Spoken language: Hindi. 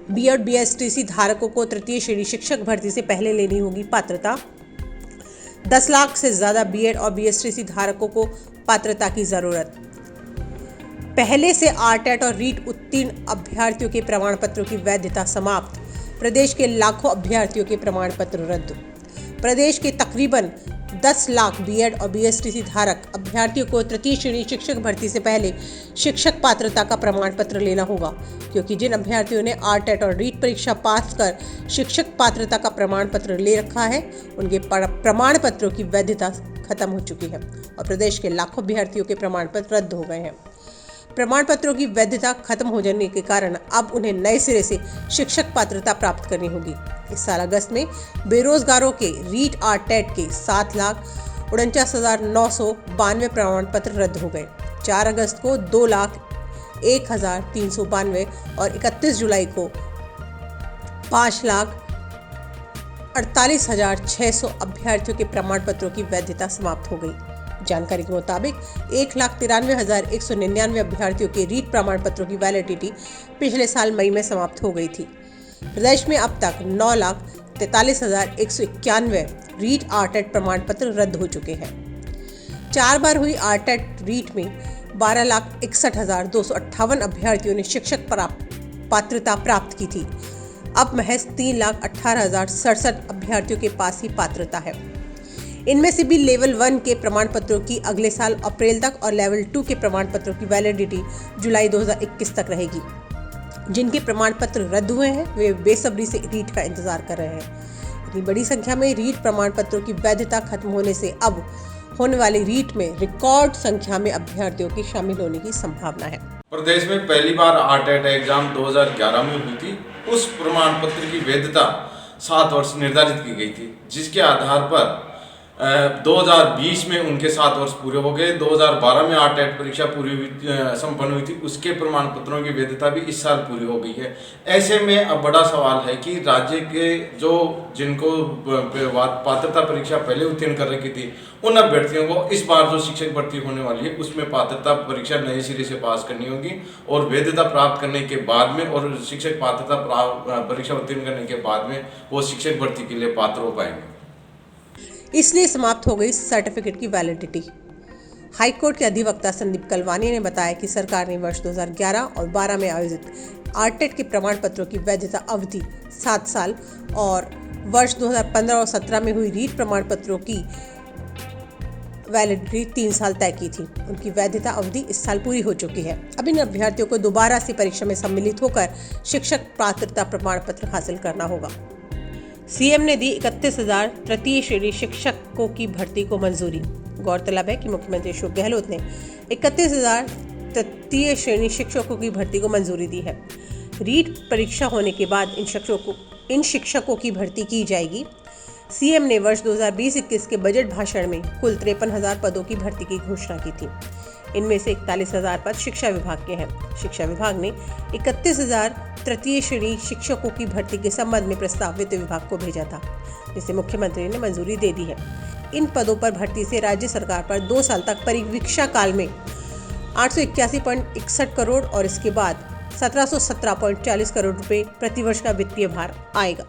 बीएड बीएसटीसी धारकों को तृतीय श्रेणी शिक्षक भर्ती से पहले लेनी होगी पात्रता। 10 लाख से ज्यादा बीएड और बीएसटीसी धारकों को पात्रता की जरूरत। पहले से आरटेट और रीट उत्तीर्ण अभ्यर्थियों के प्रमाण पत्रों की वैधता समाप्त। प्रदेश के लाखों अभ्यर्थियों के प्रमाण पत्र रद्द। प्रदेश के तकरीबन 10 लाख बीएड और बीएसटीसी धारक अभ्यर्थियों को तृतीय श्रेणी शिक्षक भर्ती से पहले शिक्षक पात्रता का प्रमाण पत्र लेना होगा, क्योंकि जिन अभ्यर्थियों ने आरटेट और रीट परीक्षा पास कर शिक्षक पात्रता का प्रमाण पत्र ले रखा है, उनके प्रमाण पत्रों की वैधता खत्म हो चुकी है और प्रदेश के लाखों अभ्यर्थियों के प्रमाण पत्र रद्द हो गए हैं। प्रमाण पत्रों की वैधता खत्म हो जाने के कारण अब उन्हें नए सिरे से शिक्षक पात्रता प्राप्त करनी होगी। इस साल अगस्त में बेरोजगारों के रीट आरटेट के 7,49,992 प्रमाण पत्र रद्द हो गए। 4 अगस्त को 2,01,392 और 31 जुलाई को 5,48,600 अभ्यर्थियों के प्रमाण पत्रों की वैधता समाप्त हो गई। जानकारी के मुताबिक 1,93,199 अभ्यर्थियों के रीट प्रमाण पत्रों की वैलिडिटी पिछले साल मई में समाप्त हो गई थी। प्रदेश में अब तक 9,43,191 रीट आरटेट प्रमाण पत्र रद्द हो चुके हैं। 4 बार हुई आरटेट रीट में 12,61,258 अभ्यर्थियों ने शिक्षक पात्रता प्राप्त की थी। अब महज 3,18,067 अभ्यर्थियों के पास ही पात्रता है। इनमें से भी लेवल 1 के प्रमाण पत्रों की अगले साल अप्रैल तक और लेवल 2 के प्रमाण पत्रों की वैलिडिटी जुलाई 2021 तक रहेगी। जिनके प्रमाण पत्र रद्द हुए हैं वे बेसब्री से रीट का इंतजार कर रहे हैं। इतनी बड़ी संख्या में रीट प्रमाण पत्रों की वैधता खत्म होने से अब होने वाली रीट में रिकॉर्ड संख्या में अभ्यर्थियों की शामिल होने की संभावना है। प्रदेश में पहली बार आरटेट एग्जाम 2011 में हुई थी। उस प्रमाण पत्र की वैधता 7 वर्ष निर्धारित की गई थी, जिसके आधार पर 2020 में उनके 7 वर्ष पूरे हो गए। 2012 में आरटेट परीक्षा संपन्न हुई थी, उसके प्रमाण पत्रों की वैधता भी इस साल पूरी हो गई है। ऐसे में अब बड़ा सवाल है कि राज्य के जिनको पात्रता परीक्षा पहले उत्तीर्ण कर रखी थी, उन अभ्यर्थियों को इस बार जो शिक्षक भर्ती होने वाली है उसमें पात्रता परीक्षा नए सिरे से पास करनी होगी और वैधता प्राप्त करने के बाद में और शिक्षक पात्रता परीक्षा उत्तीर्ण करने के बाद में वो शिक्षक भर्ती के लिए पात्र हो पाएंगे। इसलिए समाप्त हो गई सर्टिफिकेट की वैलिडिटी। हाईकोर्ट के अधिवक्ता संदीप कलवानी ने बताया कि सरकार ने वर्ष 2011 और 12 में आयोजित आरटेट के प्रमाण पत्रों की वैधता अवधि 7 साल और वर्ष 2015 और 17 में हुई रीट प्रमाण पत्रों की वैलिडिटी 3 साल तय की थी। उनकी वैधता अवधि इस साल पूरी हो चुकी है। अब इन अभ्यर्थियों को दोबारा से परीक्षा में सम्मिलित होकर शिक्षक पात्रता प्रमाण पत्र हासिल करना होगा। सीएम ने दी 31,000 तृतीय श्रेणी शिक्षकों की भर्ती को मंजूरी। गौरतलब है कि मुख्यमंत्री अशोक गहलोत ने 31,000 तृतीय श्रेणी शिक्षकों की भर्ती को मंजूरी दी है। रीट परीक्षा होने के बाद इन शिक्षकों की भर्ती की जाएगी। सीएम ने वर्ष 2020-21 के बजट भाषण में कुल 53,000 पदों की भर्ती की घोषणा की थी। इनमें से 41,000 पद शिक्षा विभाग के हैं। शिक्षा विभाग ने 31,000 तृतीय श्रेणी शिक्षकों की भर्ती के संबंध में प्रस्ताव वित्त विभाग को भेजा था, जिसे मुख्यमंत्री ने मंजूरी दे दी है। इन पदों पर भर्ती से राज्य सरकार पर 2 साल तक परिवीक्षा काल में 881.61 करोड़ और इसके बाद 1717.40 करोड़ रुपए प्रतिवर्ष का वित्तीय भार आएगा।